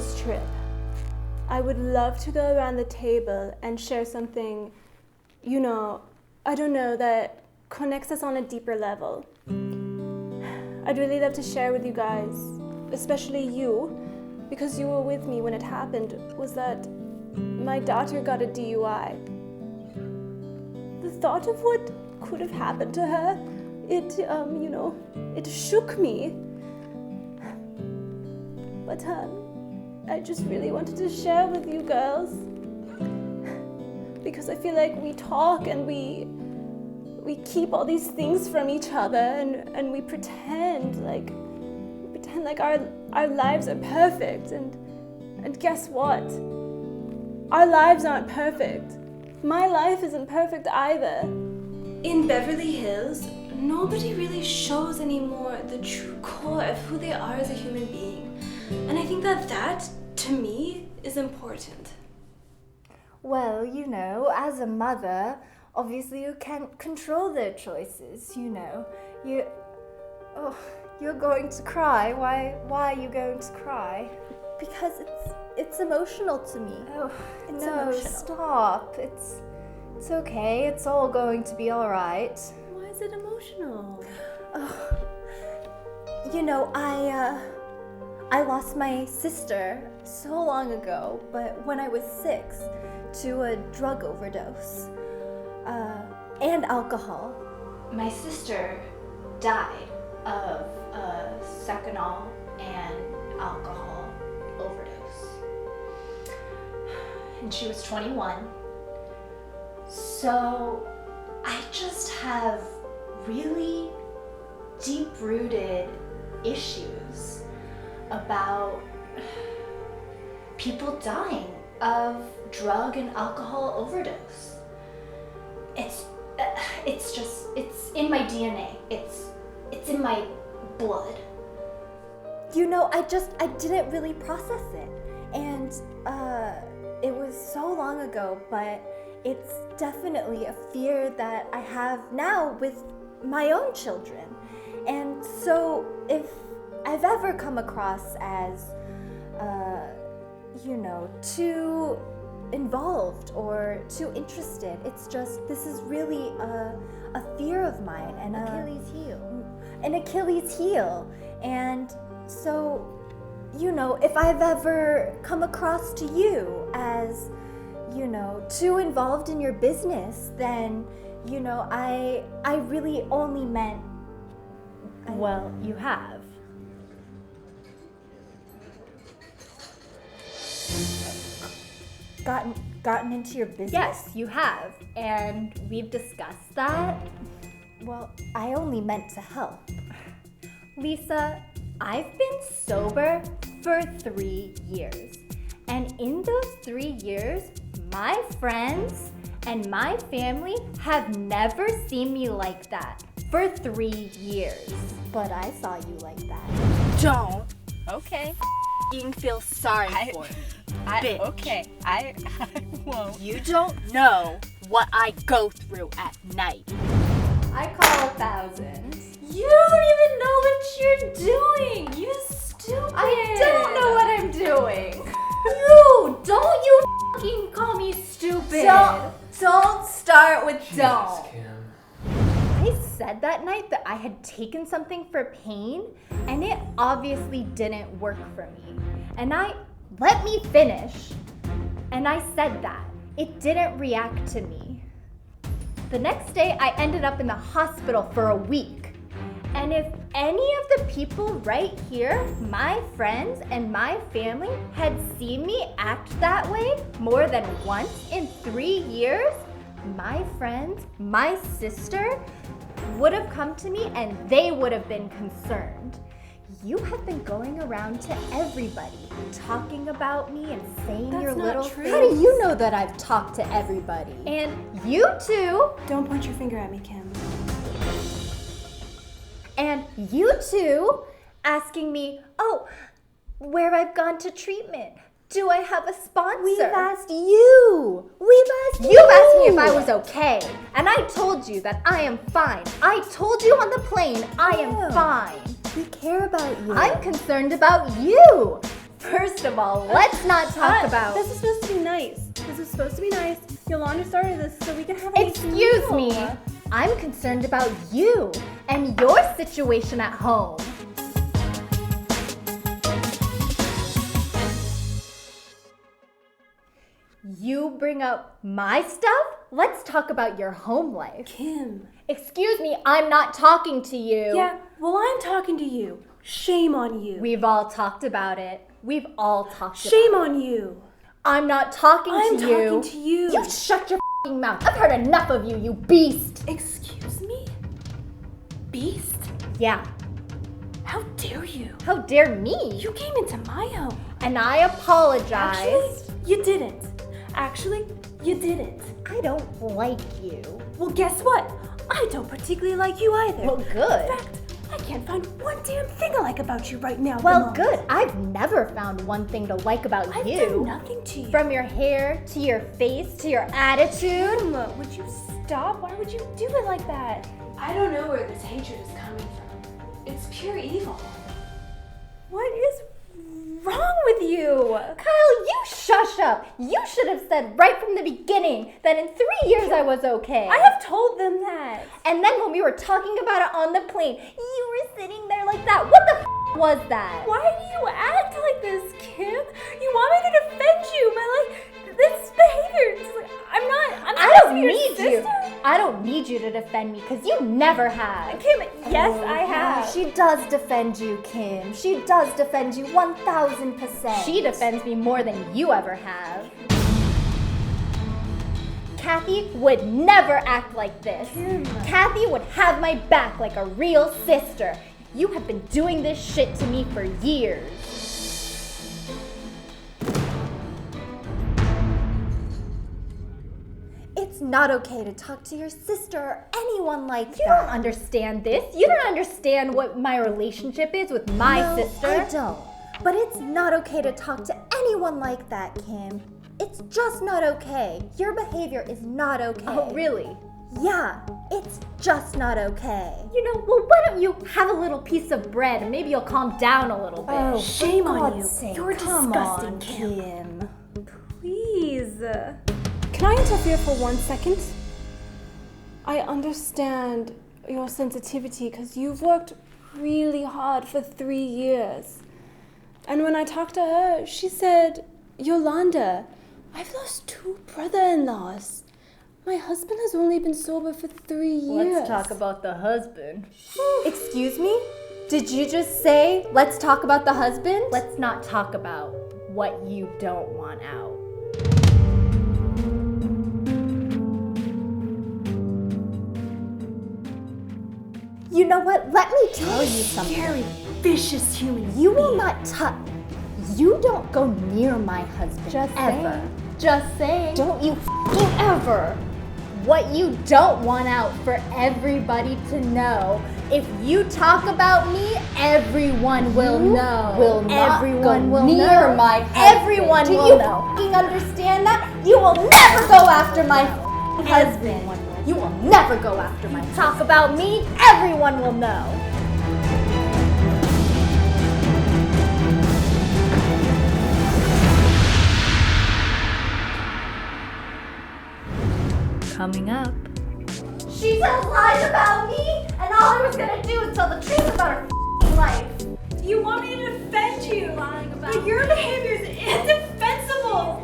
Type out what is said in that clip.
this trip, I would love to go around the table and share something, I don't know, that connects us on a deeper level. I'd really love to share with you guys, especially you, because you were with me when it happened, was that my daughter got a DUI. The thought of what could have happened to her, it shook me. But I just really wanted to share with you girls, because I feel like we talk and we keep all these things from each other, and we pretend like our lives are perfect, and guess what? Our lives aren't perfect. My life isn't perfect either. In Beverly Hills, nobody really shows anymore the true core of who they are as a human being. And I think that, to me, is important. Well, as a mother, obviously you can't control their choices, You're going to cry. Why are you going to cry? Because it's emotional to me. Oh, it's no, emotional. Stop. It's okay. It's all going to be all right. Why is it emotional? Oh, I lost my sister so long ago, but when I was 6, to a drug overdose, and alcohol. My sister died of a seconal and alcohol overdose. And she was 21. So I just have really deep-rooted issues about people dying of drug and alcohol overdose. It's in my DNA. It's in my blood. I didn't really process it. And it was so long ago, but it's definitely a fear that I have now with my own children. And so if I've ever come across as, too involved or too interested, it's just, this is really a fear of mine and Achilles heel. An Achilles heel. And so, if I've ever come across to you as, too involved in your business, then, I really only meant, well, you have. Gotten into your business? Yes, you have. And we've discussed that. Well, I only meant to help. Lisa, I've been sober for 3 years. And in those 3 years, my friends and my family have never seen me like that for 3 years. But I saw you like that. Don't. Okay. You feel sorry for me. Okay, I won't. You don't know what I go through at night. I call 1,000. You don't even know what you're doing. You stupid. I don't know what I'm doing. Don't you fucking call me stupid. Don't start with don't. Kim. I said that night that I had taken something for pain, and it obviously didn't work for me. And let me finish. And I said that. It didn't react to me. The next day, I ended up in the hospital for a week. And if any of the people right here, my friends and my family, had seen me act that way more than once in 3 years, my friends, my sister, would have come to me and they would have been concerned. You have been going around to everybody, talking about me and saying your little things. How do you know that I've talked to everybody? And you too. Don't point your finger at me, Kim. And you too, asking me, where I've gone to treatment. Do I have a sponsor? We've asked you. You asked me if I was okay. And I told you that I am fine. I told you on the plane I am fine. We care about you. I'm concerned about you. First of all, let's not talk about... This is supposed to be nice. This is supposed to be nice. Yolanda started this so we can have a Excuse meal. me. I'm concerned about you and your situation at home. You bring up my stuff? Let's talk about your home life. Kim. Excuse me, I'm not talking to you. Yeah, well, I'm talking to you. Shame on you. We've all talked about it. We've all talked about it. Shame on you. I'm not talking I'm to you. talking to you. You shut your f***ing mouth. I've heard enough of you, you beast. Excuse me? Beast? Yeah. How dare you? How dare me? You came into my home. And I apologize. Actually, you didn't. Actually, you didn't. I don't like you. Well, guess what? I don't particularly like you either. Well, good. In fact, I can't find one damn thing I like about you right now. Well, good. I've never found one thing to like about I've you. done nothing to you. From your hair, to your face, to your attitude. Emma, would you stop? Why would you do it like that? I don't know where this hatred is coming from. It's pure evil. What is wrong with you? Kyle, you shush up. You should have said right from the beginning that in 3 years I was okay. I have told them that. And then when we were talking about it on the plane, you were sitting there like that. What the f*** was that? Why do you act like this, Kim? You want me to defend you, but this behavior, it's like, I don't need you. I don't need you to defend me because you never have. Kim, yes, I have. She does defend you, Kim. She does defend you 1000%. She defends me more than you ever have. Kathy would never act like this. Kim. Kathy would have my back like a real sister. You have been doing this shit to me for years. It's not okay to talk to your sister or anyone like that. You don't understand this. You don't understand what my relationship is with my sister. I don't. But it's not okay to talk to anyone like that, Kim. It's just not okay. Your behavior is not okay. Oh, really? Yeah, it's just not okay. You know, well, why don't you have a little piece of bread and maybe you'll calm down a little bit. Oh, shame on you. Sake, You're disgusting, Kim. Please. Can I interfere for 1 second? I understand your sensitivity because you've worked really hard for 3 years. And when I talked to her, she said, Yolanda, I've lost 2 brother-in-laws. My husband has only been sober for 3 years. Let's talk about the husband. Excuse me? Did you just say, let's talk about the husband? Let's not talk about what you don't want out. You know what? Let me tell you something. Scary, vicious human. You will not touch. You don't go near my husband. Just ever. Just saying. Don't you f***ing ever. What you don't want out for everybody to know. If you talk about me, everyone will know. Everyone will near my husband. Everyone will know. Do you f***ing understand that? You will never go after my husband. You will never go after my husband. Talk about me, everyone will know. Coming up. She tells lies about me, and all I was gonna do is tell the truth about her f***ing life. You want me to defend you, but your behavior is indefensible.